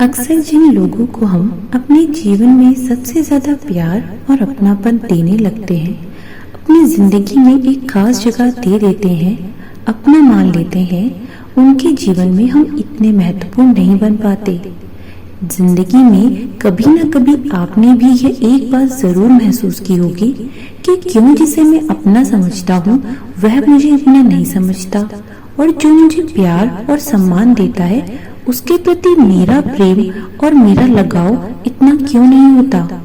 अक्सर जिन लोगों को हम अपने जीवन में सबसे ज्यादा प्यार और अपनापन देने लगते हैं, अपनी जिंदगी में एक खास जगह दे देते हैं, अपना मान लेते हैं, उनके जीवन में हम इतने महत्वपूर्ण नहीं बन पाते। जिंदगी में कभी ना कभी आपने भी यह एक बात जरूर महसूस की होगी कि क्यों जिसे मैं अपना समझता हूँ वह मुझे अपना नहीं समझता, और जो मुझे प्यार और सम्मान देता है उसके प्रति मेरा प्रेम और मेरा लगाव इतना क्यों नहीं होता।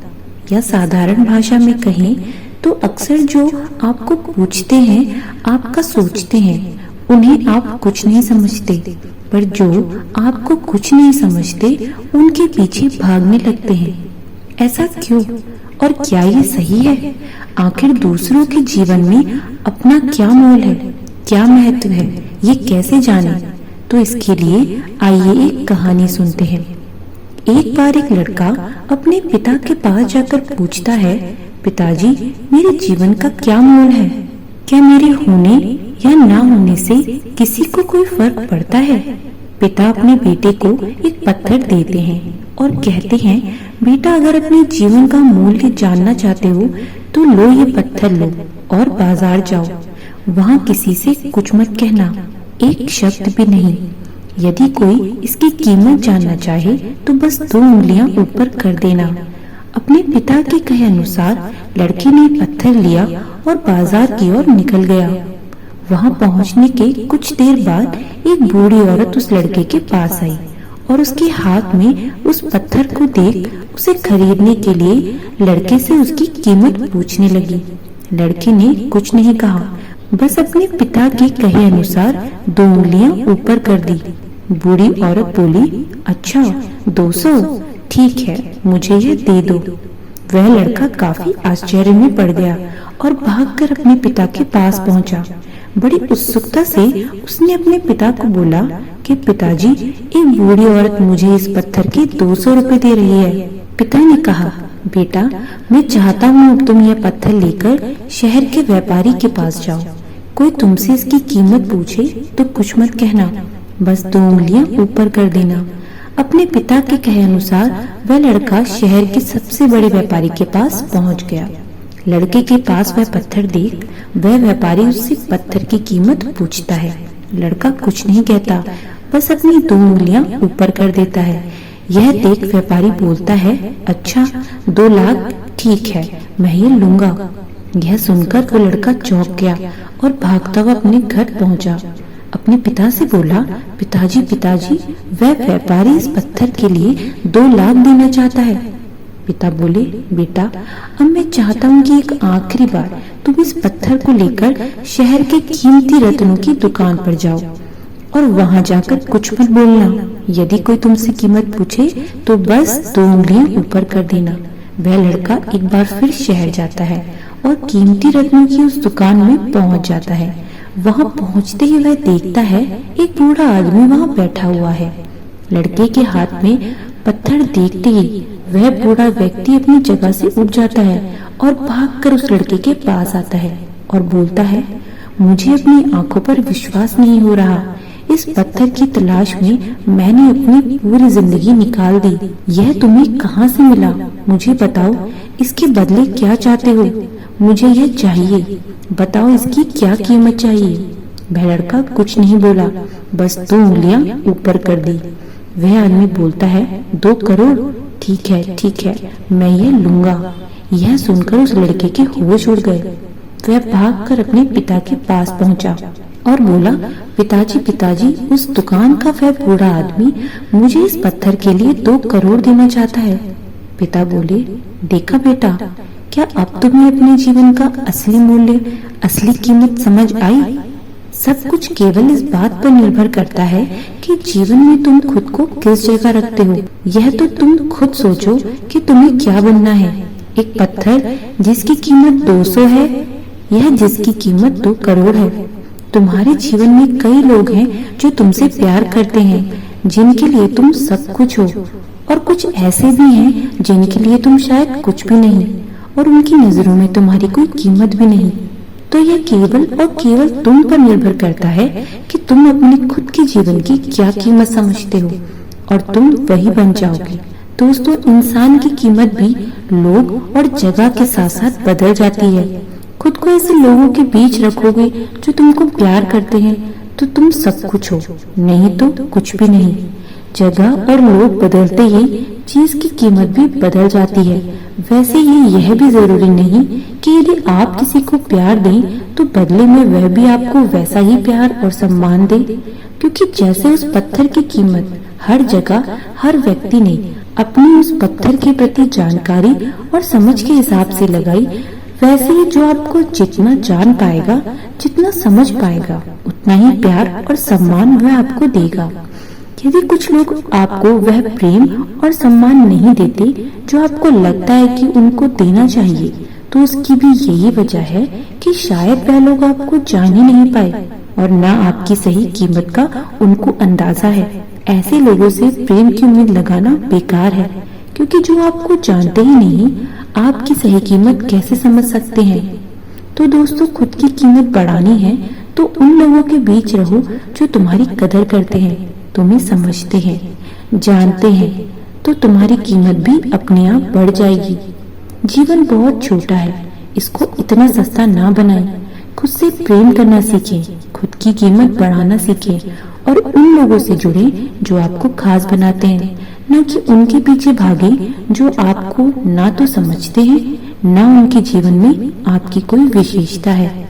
या साधारण भाषा में कहें तो अक्सर जो आपको पूछते हैं, आपका सोचते हैं, उन्हें आप कुछ नहीं समझते, पर जो आपको कुछ नहीं समझते उनके पीछे भागने लगते हैं। ऐसा क्यों और क्या ये सही है? आखिर दूसरों के जीवन में अपना क्या मोल है, क्या महत्व है, ये कैसे जाने? तो इसके लिए आइए एक कहानी सुनते हैं। एक बार एक लड़का अपने पिता के पास जाकर पूछता है, पिताजी, मेरे जीवन का क्या मोल है? क्या मेरे होने या ना होने से किसी को कोई फर्क पड़ता है? पिता अपने बेटे को एक पत्थर देते हैं और कहते हैं, बेटा, अगर अपने जीवन का मूल्य जानना चाहते हो तो लो ये पत्थर लो और बाजार जाओ, वहाँ किसी से कुछ मत कहना, एक शब्द भी नहीं। यदि कोई इसकी कीमत जानना चाहे तो बस 2 उंगलियां ऊपर कर देना। अपने पिता के कहे अनुसार लड़के ने पत्थर लिया और बाजार की ओर निकल गया। वहां पहुंचने के कुछ देर बाद एक बूढ़ी औरत उस लड़के के पास आई और उसके हाथ में उस पत्थर को देख उसे खरीदने के लिए लड़के से उसकी कीमत पूछने लगी। लड़के ने कुछ नहीं कहा, बस अपने पिता के कहे अनुसार 2 उंगलियां ऊपर कर दी। बूढ़ी औरत बोली, अच्छा 200, ठीक है, मुझे यह दे दो। वह लड़का काफी आश्चर्य में पड़ गया और भागकर अपने पिता के पास पहुंचा। बड़ी उत्सुकता से उसने अपने पिता को बोला कि पिताजी, एक बूढ़ी औरत मुझे इस पत्थर के 200 रुपए दे रही है। पिता ने कहा, बेटा, मैं चाहता हूँ तुम यह पत्थर लेकर शहर के व्यापारी के पास जाओ। कोई तुमसे इसकी कीमत पूछे तो कुछ मत कहना, बस 2 उंगलियां ऊपर कर देना। अपने पिता के कहे अनुसार वह लड़का शहर के सबसे बड़े व्यापारी के पास पहुंच गया। लड़के के पास वह पत्थर देख वह व्यापारी उससे पत्थर की कीमत पूछता है। लड़का कुछ नहीं कहता, बस अपनी 2 उंगलियां ऊपर कर देता है। यह देख व्यापारी बोलता है, अच्छा 2 लाख, ठीक है, मैं ये लूंगा। यह सुनकर वो लड़का चौंक गया और भागता हुआ अपने घर पहुंचा। अपने पिता से बोला, पिताजी पिताजी, वह व्यापारी इस पत्थर के लिए 2 लाख देना चाहता है। पिता बोले, बेटा, अब मैं चाहता हूँ कि एक आखिरी बार तुम इस पत्थर को लेकर शहर के कीमती रत्नों की दुकान पर जाओ और वहाँ जाकर कुछ मत बोलना। यदि कोई तुमसे कीमत पूछे तो बस 2 उंगलियां ऊपर कर देना। वह लड़का एक बार फिर शहर जाता है और कीमती रत्नों की उस दुकान में पहुंच जाता है। वहां पहुंचते ही वह देखता है एक बूढ़ा आदमी वहां बैठा हुआ है। लड़के के हाथ में पत्थर देखते ही वह बूढ़ा व्यक्ति अपनी जगह से उठ जाता है और भागकर उस लड़के के पास आता है और बोलता है, मुझे अपनी आंखों पर विश्वास नहीं हो रहा। इस पत्थर की तलाश में मैंने अपनी पूरी जिंदगी निकाल दी। यह तुम्हें कहाँ से मिला? मुझे बताओ, इसके बदले क्या चाहते हो? मुझे यह चाहिए, बताओ इसकी क्या कीमत चाहिए? वह लड़का कुछ नहीं बोला, बस 2 उंगलियां ऊपर कर दी। वह आदमी बोलता है, 2 करोड़, ठीक है ठीक है, मैं ये लूंगा। यह सुनकर उस लड़के के होश उड़ गए। वह भागकर अपने पिता के पास पहुंचा और बोला, पिताजी पिताजी, उस दुकान का वह बूढ़ा आदमी मुझे इस पत्थर के लिए 2 करोड़ देना चाहता है। पिता बोले, देखा बेटा, क्या अब तुम्हें अपने जीवन का असली मूल्य, असली कीमत समझ आई? सब कुछ केवल इस बात पर निर्भर करता है कि जीवन में तुम खुद को किस जगह रखते हो। यह तो तुम खुद सोचो कि तुम्हें क्या बनना है। एक पत्थर जिसकी कीमत 200 है, यह जिसकी कीमत 2 करोड़ है। तुम्हारे जीवन में कई लोग हैं जो तुमसे प्यार करते हैं, जिनके लिए तुम सब कुछ हो, और कुछ ऐसे भी हैं जिनके लिए तुम शायद कुछ भी नहीं, और उनकी नजरों में तुम्हारी कोई कीमत भी नहीं। तो यह केवल और केवल तुम पर निर्भर करता है कि तुम अपने खुद के जीवन की क्या कीमत समझते हो और तुम वही बन जाओगे। दोस्तों, इंसान की कीमत भी लोग और जगह के साथ साथ बदल जाती है। खुद को ऐसे लोगों के बीच रखोगे जो तुमको प्यार करते हैं तो तुम सब कुछ हो, नहीं तो कुछ भी नहीं। जगह और लोग बदलते ही चीज की कीमत भी बदल जाती है। वैसे ही यह भी जरूरी नहीं कि यदि आप किसी को प्यार दें तो बदले में वह भी आपको वैसा ही प्यार और सम्मान दे, क्योंकि जैसे उस पत्थर की कीमत हर जगह हर व्यक्ति ने अपनी उस पत्थर के प्रति जानकारी और समझ के हिसाब से लगाई, वैसे ही जो आपको जितना जान पाएगा, जितना समझ पाएगा, उतना ही प्यार और सम्मान वह आपको देगा। यदि कुछ लोग आपको वह प्रेम और सम्मान नहीं देते जो आपको लगता है कि उनको देना चाहिए, तो उसकी भी यही वजह है कि शायद वह लोग आपको जान ही नहीं पाए और न आपकी सही कीमत का उनको अंदाजा है। ऐसे लोगों से प्रेम की उम्मीद लगाना बेकार है, क्योंकि जो आपको जानते ही नहीं, आपकी सही कीमत कैसे समझ सकते हैं। तो दोस्तों, खुद की कीमत बढ़ानी है तो उन लोगों के बीच रहो जो तुम्हारी कदर करते हैं, तुम्हें समझते हैं, जानते हैं, तो तुम्हारी कीमत भी अपने आप बढ़ जाएगी। जीवन बहुत छोटा है, इसको इतना सस्ता ना बनाएं। खुद से प्रेम करना सीखें, खुद की कीमत बढ़ाना सीखें और उन लोगों से जुड़े जो आपको खास बनाते हैं, न कि उनके पीछे भागे जो आपको ना तो समझते हैं, ना उनके जीवन में आपकी कोई विशेषता है।